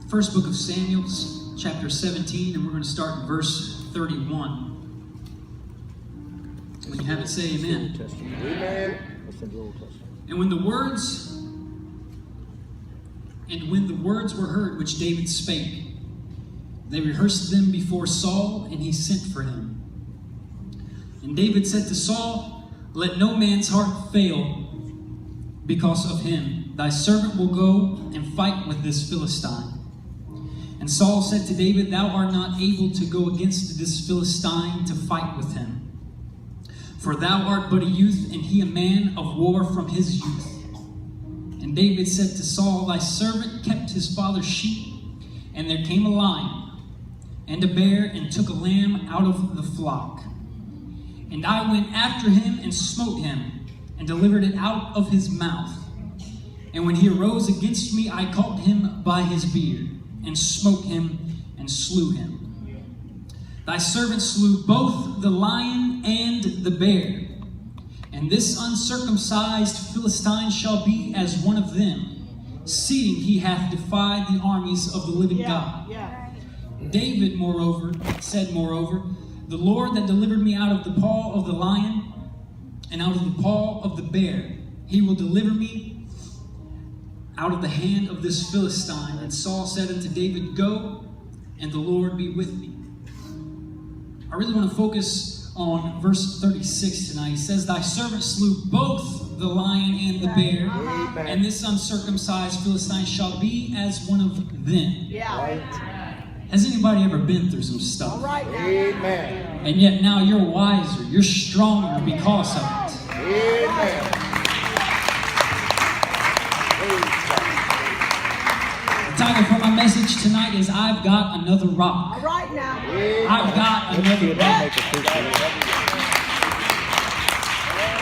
First book of Samuel, chapter 17, and we're going to start in verse 31. When you have it, say amen. Amen. And when the words were heard which David spake, they rehearsed them before Saul, and he sent for him. And David said to Saul, "Let no man's heart fail because of him. Thy servant will go and fight with this Philistine." And Saul said to David, "Thou art not able to go against this Philistine to fight with him. For thou art but a youth, and he a man of war from his youth." And David said to Saul, "Thy servant kept his father's sheep, and there came a lion and a bear, and took a lamb out of the flock. And I went after him and smote him, and delivered it out of his mouth. And when he arose against me, I caught him by his beard, and smote him, and slew him. Thy servant slew both the lion and the bear. And this uncircumcised Philistine shall be as one of them, seeing he hath defied the armies of the living God." David, moreover, said, "The Lord that delivered me out of the paw of the lion and out of the paw of the bear, he will deliver me out of the hand of this Philistine." And Saul said unto David, "Go, and the Lord be with thee." I really want to focus on verse 36 tonight. He says, "Thy servant slew both the lion and the bear, and this uncircumcised Philistine shall be as one of them." Right. Has anybody ever been through some stuff? All right. Amen. And yet now you're wiser, you're stronger because of it. Amen. The title for my message tonight is "I've Got Another Rock." All right now. I've got another rock.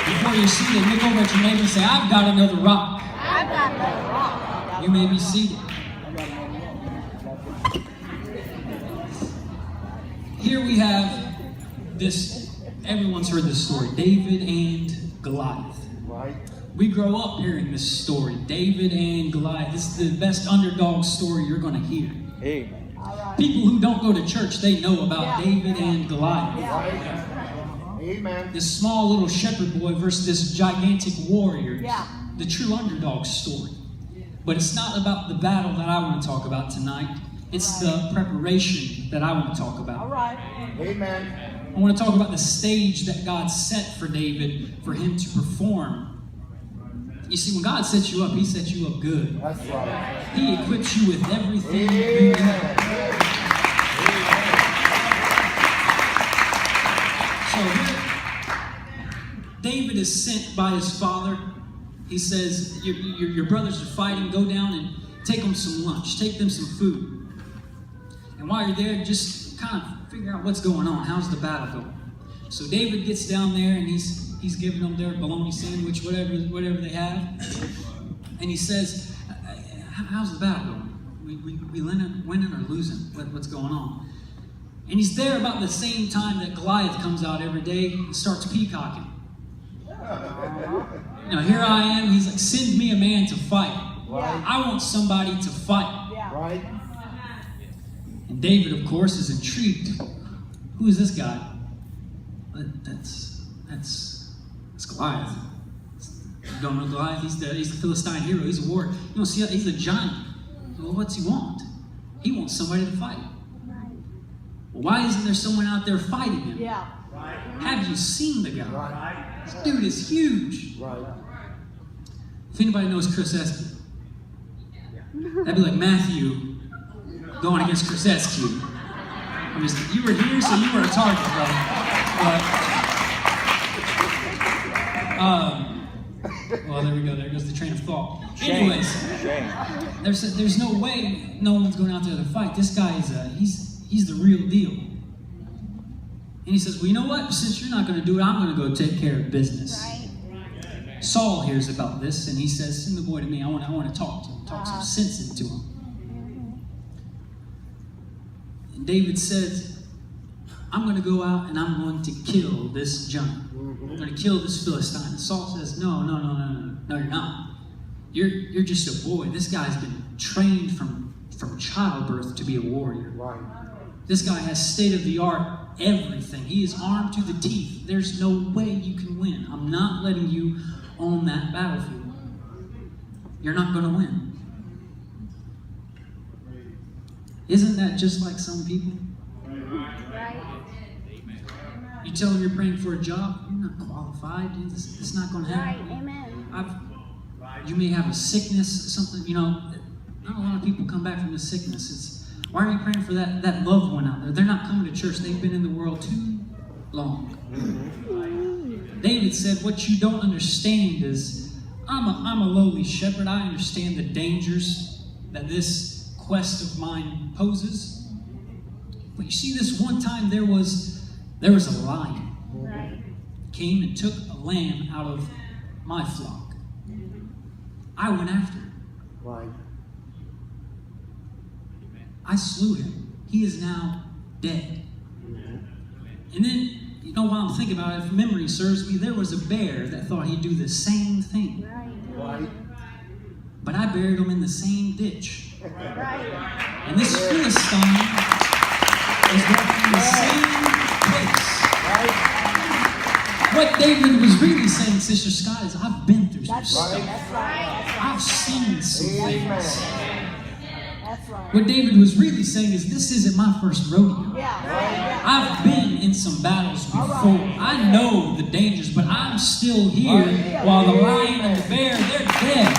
Before you're seated, look over at your neighbor and say, "I've got another rock." I've got another rock. You may be seated. Here we have this, everyone's heard this story, David and Goliath. Right. We grow up hearing this story, David and Goliath. This is the best underdog story you're going to hear. Amen. People who don't go to church, they know about David and Goliath. Amen. This small little shepherd boy versus this gigantic warrior. The true underdog story. But it's not about the battle that I want to talk about tonight. It's the preparation that I want to talk about. All right. Amen. I want to talk about the stage that God set for David for him to perform. You see, when God sets you up, he sets you up good. That's right. He equips you with everything you need. So here, David is sent by his father. He says, your brothers are fighting. Go down and take them some lunch. Take them some food. And while you're there, just kind of figure out what's going on. How's the battle going? So David gets down there and he's giving them their bologna sandwich, whatever they have. And he says, "How's the battle going? We winning or losing? What's going on?" And he's there about the same time that Goliath comes out every day and starts peacocking. Now here I am. He's like, "Send me a man to fight. I want somebody to fight." Right. And David, of course, is intrigued. Who is this guy? That's Goliath. You don't know Goliath? He's the Philistine hero. He's a warrior. You don't see that? He's a giant. Well, what's he want? He wants somebody to fight. Well, why isn't there someone out there fighting him? Have you seen the guy? This dude is huge. Right. If anybody knows Chris Eskew, that'd be like Matthew going against Chris Eskew. You were here, so you were a target, brother. Well, there we go. There goes the train of thought. Anyways, there's no way no one's going out there to fight. This guy he's the real deal. And he says, "Well, you know what? Since you're not going to do it, I'm going to go take care of business." Right. Saul hears about this, and he says, "Send the boy to me. I want to talk to him, talk some sense into him." And David says, "I'm going to go out and I'm going to kill this giant. I'm going to kill this Philistine." And Saul says, No, you're not. You're just a boy. This guy's been trained from from childbirth to be a warrior. Right. This guy has state-of-the-art everything. He is armed to the teeth. There's no way you can win. I'm not letting you on that battlefield. You're not going to win. Isn't that just like some people? Right. You tell them you're praying for a job, you're not qualified. It's not going to Right. happen. Amen. You may have a sickness, something, not a lot of people come back from the sickness. Why are you praying for that loved one out there? They're not coming to church. They've been in the world too long. David said, what you don't understand is, I'm a lowly shepherd. I understand the dangers that this quest of mine poses. But you see, this one time there was a lion. Right. Came and took a lamb out of my flock. I went after him. Right. I slew him. He is now dead. And then, while I'm thinking about it, if memory serves me, there was a bear that thought he'd do the same thing. Right. Right. But I buried him in the same ditch. Right. And this Philistine is walking in the same place. Right. What David was really saying, Sister Scott, is I've been through some That's stuff. right. That's right. I've seen some things. That's right. What David was really saying is, this isn't my first rodeo. Yeah. Right. I've been in some battles before. I know the dangers, but I'm still here while the lion and the bear, they're dead.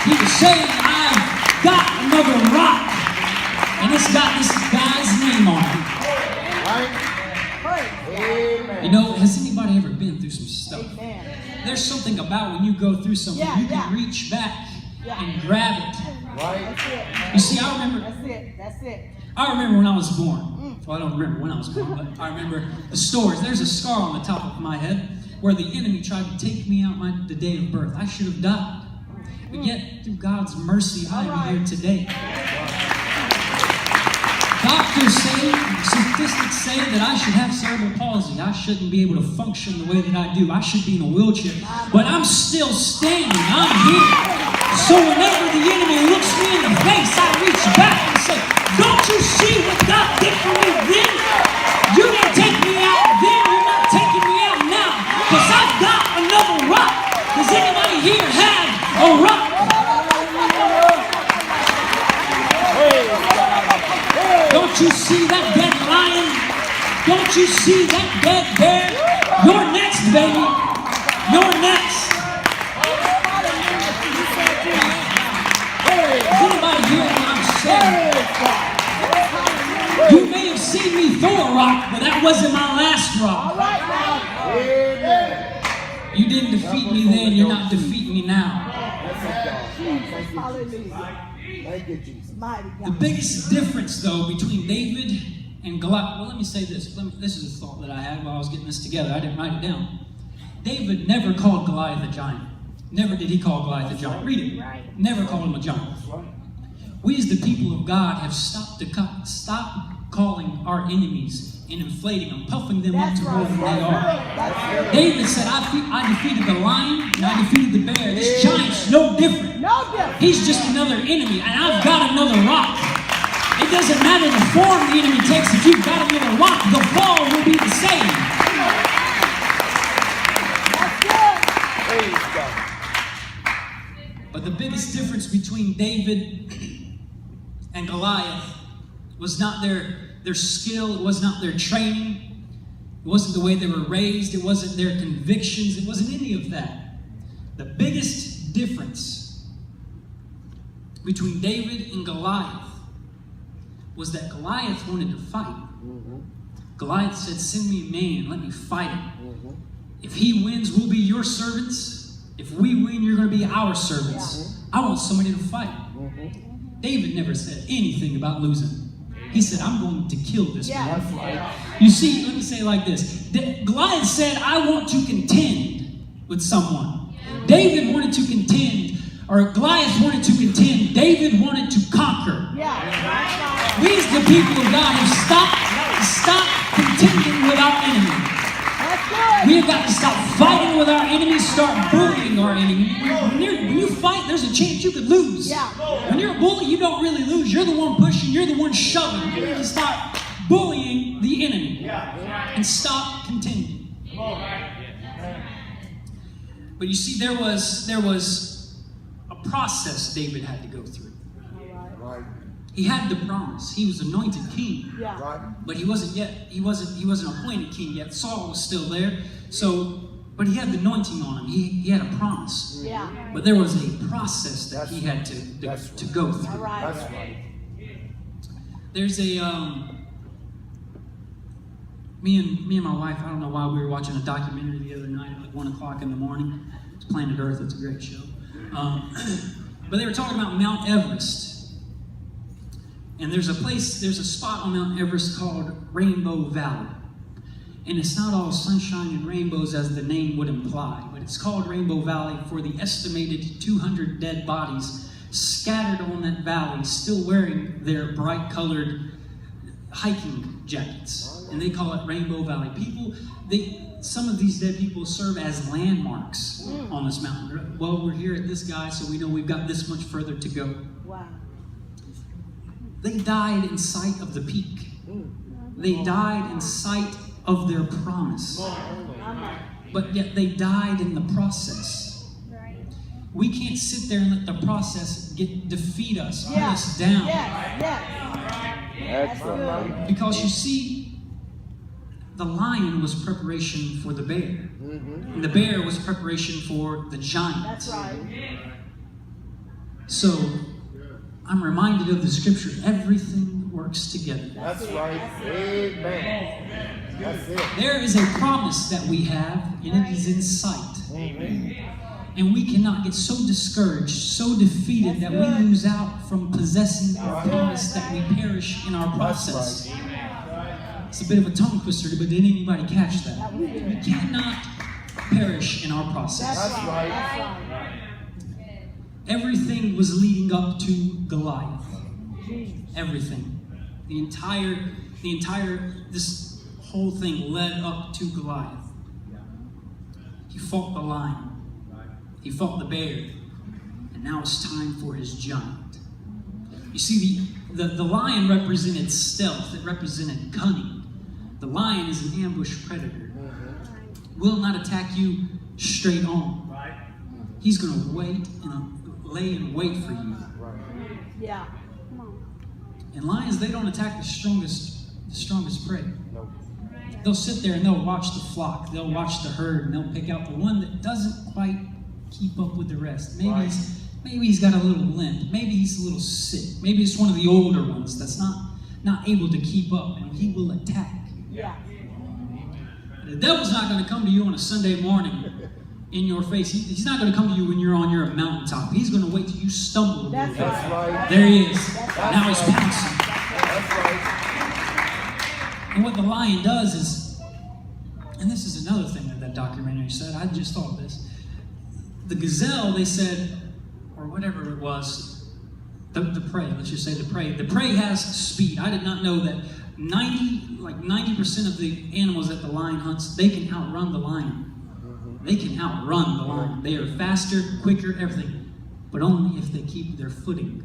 He was saying, I've got another rock, and it's got this guy's name on it. Right. Amen. Has anybody ever been through some stuff? Amen. There's something about when you go through something, you can reach back and grab it. Right. That's it. You see, I remember That's it. I remember when I was born. Well, I don't remember when I was born, but I remember the stories. There's a scar on the top of my head where the enemy tried to take me out the day of birth. I should have died. But yet, through God's mercy, I am here today. Doctors say, statistics say that I should have cerebral palsy. I shouldn't be able to function the way that I do. I should be in a wheelchair. But I'm still standing. I'm here. So whenever the enemy looks me in the face, I reach back and say, don't you see what God did for me then? You didn't take me out then. You're not taking me out now. Because I've got another rock. Does anybody here have a rock? Don't you see that dead lion? Don't you see that dead bear? You're next, baby. You're next. Is anybody hearing what I'm saying? You may have seen me throw a rock, but that wasn't my last rock. Amen. You didn't defeat me then, you're not defeating me now. Thank you, Jesus. The biggest difference, though, between David and Goliath, well, let me say this. This is a thought that I had while I was getting this together. I didn't write it down. David never called Goliath a giant. Never did he call Goliath a giant. Read it. Never called him a giant. We as the people of God have stopped calling our enemies and inflating them, puffing them up to more than they are. David said, I defeated the lion and I defeated the bear. This giant's no different. He's just another enemy, and I've got another rock. It doesn't matter the form the enemy takes. If you've got another rock, the fall will be the same. But the biggest difference between David and Goliath was not their skill, it was not their training, it wasn't the way they were raised, it wasn't their convictions, it wasn't any of that. The biggest difference between David and Goliath was that Goliath wanted to fight. Goliath said, send me a man, let me fight him. If he wins, we'll be your servants. If we win, you're going to be our servants. I want somebody to fight. David never said anything about losing. He said, I'm going to kill this man. You see, let me say it like this. Goliath said, I want to contend with someone. David wanted to contend, or Goliath wanted to contend. David wanted to conquer. We as the people of God have stopped contending with our enemy. Good. We have got to stop fighting with our enemies, start bullying our enemy. When you fight, there's a chance you could lose. Yeah. When you're a bully, you don't really lose. You're the one pushing, you're the one shoving. You need to stop bullying the enemy and stop contending. But you see, there was a process David had to go through. Right. He had the promise. He was anointed king. Yeah. Right. But he wasn't appointed king yet. Saul was still there. But he had the anointing on him. He had a promise. Yeah. But there was a process that he had to go All through. right. That's right. There's a me and my wife, I don't know why, we were watching a documentary the other night at like 1 o'clock in the morning. It's Planet Earth. It's a great show. But they were talking about Mount Everest. And there's a spot on Mount Everest called Rainbow Valley. And it's not all sunshine and rainbows as the name would imply, but it's called Rainbow Valley for the estimated 200 dead bodies scattered on that valley, still wearing their bright colored hiking jackets. And they call it Rainbow Valley. Some of these dead people serve as landmarks on this mountain. Well, we're here at this guy, so we know we've got this much further to go. Wow. They died in sight of the peak. They died in sight of their promise. But yet they died in the process. We can't sit there and let the process defeat us, put us down. Yes. That's right. Because you see, the lion was preparation for the bear. And the bear was preparation for the giant. That's right. So, I'm reminded of the scripture, everything works together. That's right. Amen. That's it. There is a promise that we have, and it is in sight. Amen. And we cannot get so discouraged, so defeated that we lose out from possessing the promise that we perish in our process. It's a bit of a tongue twister, but did anybody catch that? We cannot perish in our process. That's right. That's right. Everything was leading up to Goliath. Everything. This whole thing led up to Goliath. He fought the lion. He fought the bear. And now it's time for his giant. You see, the lion represented stealth. It represented cunning. The lion is an ambush predator. Will not attack you straight on. He's going to wait and lay in wait for you. Yeah. Come on. And lions, they don't attack the strongest prey. No. They'll sit there and they'll watch the flock. They'll watch the herd, and they'll pick out the one that doesn't quite keep up with the rest. Maybe he's got a little limp. Maybe he's a little sick. Maybe it's one of the older ones that's not able to keep up, and he will attack. Yeah. The devil's not going to come to you on a Sunday morning in your face. He's not going to come to you when you're on your mountaintop. He's going to wait till you stumble a little That's bit. That's right. There he is. That's Now he's pouncing. That's right. And what the lion does is, and this is another thing that documentary said, I just thought of this. The gazelle, they said, or whatever it was, the prey, let's just say the prey. The prey has speed. I did not know that 90% of the animals that the lion hunts, they can outrun the lion. They can outrun the lion. They are faster, quicker, everything. But only if they keep their footing.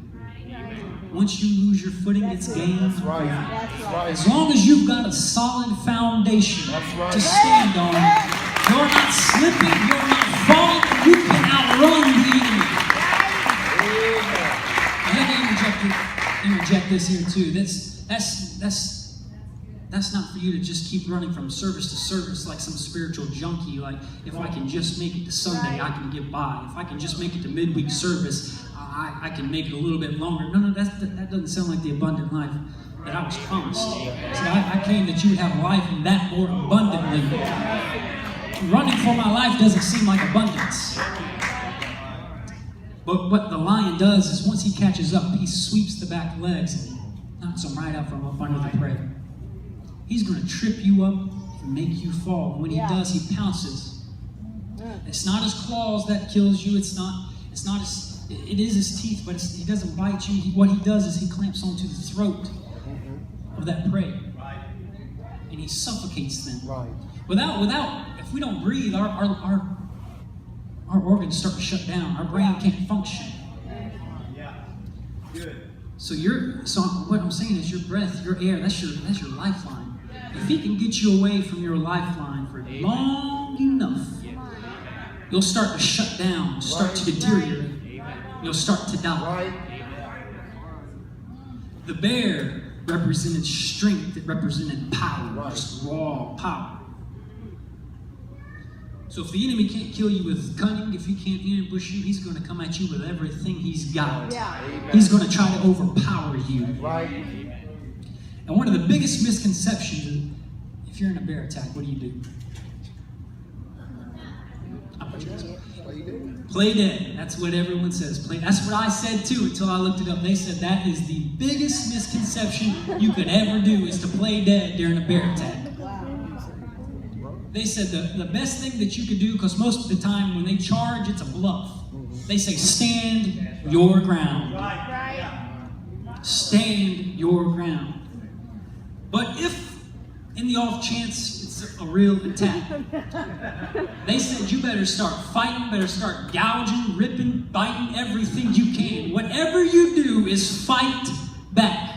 Once you lose your footing, it's game That's right. over. That's right. As long as you've got a solid foundation That's right. to stand on, you're not slipping, you're not falling, you can outrun the enemy. Amen. Let me interject this here too. That's not for you to just keep running from service to service like some spiritual junkie. Like, if I can just make it to Sunday, I can get by. If I can just make it to midweek service, I can make it a little bit longer. No, that doesn't sound like the abundant life that I was promised. See, I came that you would have life and that more abundantly. Running for my life doesn't seem like abundance. But what the lion does is once he catches up, he sweeps the back legs and knocks them right out from up under the prey. He's going to trip you up and make you fall. When he does, he pounces. It's not his claws that kills you. It is his teeth, but he doesn't bite you. What he does is he clamps onto the throat of that prey. And he suffocates them. Right. Without we don't breathe, our organs start to shut down. Our brain can't function. Yeah. Good. So what I'm saying is your breath, your air, that's your lifeline. If he can get you away from your lifeline for long enough, you'll start to shut down, start to deteriorate. You'll start to die. Right. The bear represented strength, it represented power, just raw power. So if the enemy can't kill you with cunning, if he can't ambush you, he's going to come at you with everything he's got. Yeah. He's going to try to overpower you. Right. And one of the biggest misconceptions is, if you're in a bear attack, what do you do? What you do? Play dead. That's what everyone says. That's what I said too until I looked it up. They said that is the biggest misconception you could ever do is to play dead during a bear attack. They said the best thing that you could do, because most of the time when they charge, it's a bluff. They say, stand your ground. Stand your ground. But if, in the off chance it's a real attack, they said you better start fighting, better start gouging, ripping, biting, everything you can. Whatever you do is fight back.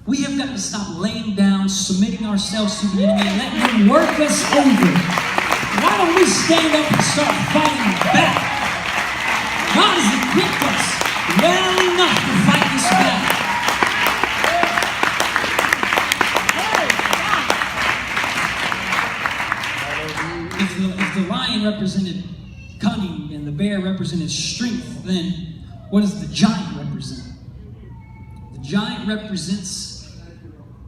We have got to stop laying down, submitting ourselves to the enemy, and letting him work us over. Why don't we stand up and start fighting back? God has equipped us well enough to fight this battle. If the lion represented cunning and the bear represented strength, then what does the giant represent? The giant represents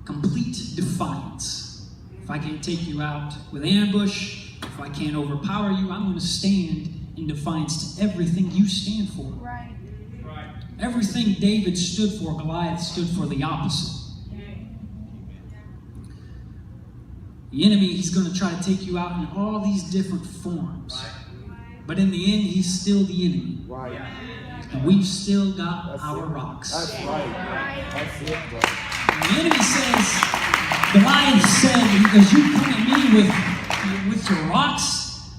complete defiance. If I can't take you out with ambush, if I can't overpower you, I'm going to stand in defiance to everything you stand for. Right. Everything David stood for, Goliath stood for the opposite. The enemy, he's going to try to take you out in all these different forms. But in the end, he's still the enemy. Right. And we've still got our rocks. That's right. That's it, bro. The enemy says, Goliath said, because you come at me with your rocks,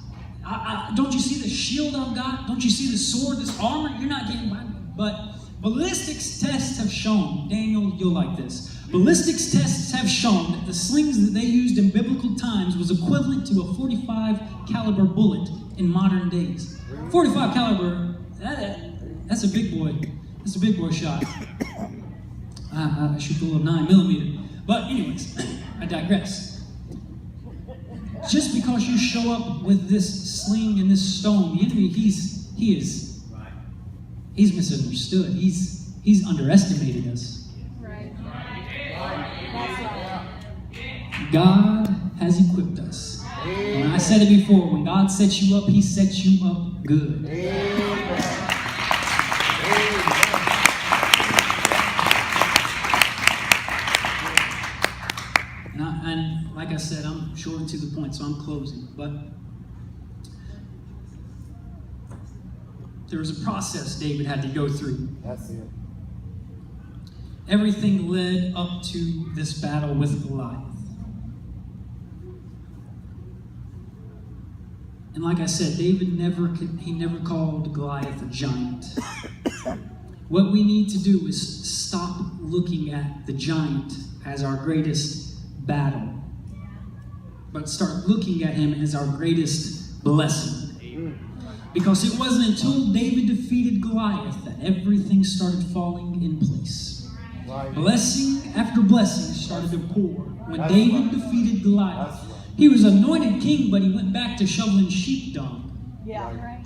don't you see the shield I've got? Don't you see the sword, this armor? You're not getting by me. But ballistics tests have shown, Daniel, you'll like this. Ballistics tests have shown that the slings that they used in biblical times was equivalent to a 45 caliber bullet in modern days. 45 caliber, that's a big boy. That's a big boy shot. I shoot a little 9mm. But anyways, I digress. Just because you show up with this sling and this stone, the enemy, he's misunderstood. He's underestimated us. God has equipped us. And I said it before, when God sets you up, he sets you up good. And like I said, I'm short and to the point, so I'm closing. But there was a process David had to go through. That's it. Everything led up to this battle with Goliath. And like I said, David never called Goliath a giant. What we need to do is stop looking at the giant as our greatest battle, but start looking at him as our greatest blessing. Because it wasn't until David defeated Goliath that everything started falling in place. Right. Blessing after blessing started to pour. When That's David right. defeated Goliath, That's right. he was anointed king, but he went back to shoveling sheep dung. Yeah. Right.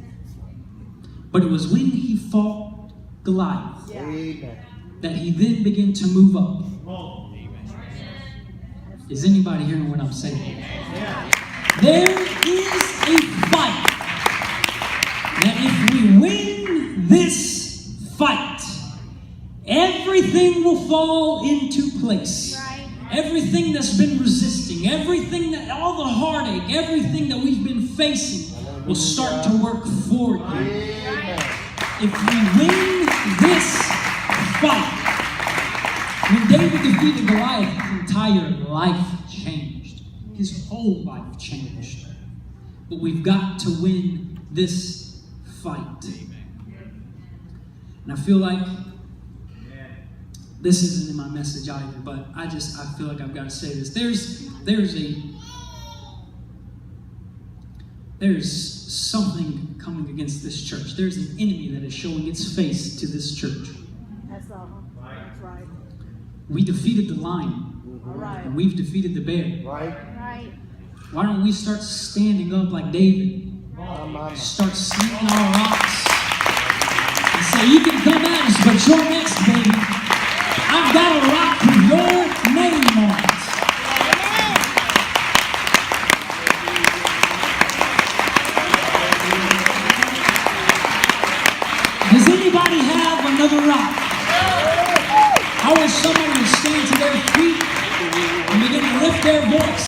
But it was when he fought Goliath Yeah. Amen. that he then began to move up. Is anybody hearing what I'm saying? There is a fight that if we win this fight, everything will fall into place. Right. Everything that's been resisting, all the heartache, everything that we've been facing will start to work for you. Amen. If we win this fight, when David defeated Goliath, his entire life changed. His whole life changed. but we've got to win this fight. And I feel like this isn't in my message either, but I feel like I've got to say this. There's something coming against this church. There's an enemy that is showing its face to this church. That's all. That's right. We defeated the lion, All right. and we've defeated the bear. Right? Right. Why don't we start standing up like David? Start slinging our rocks and say, you can come at us, but you're next, baby. I've got a rock with your name on it. Does anybody have another rock? I wish somebody would stand to their feet and begin to lift their voice.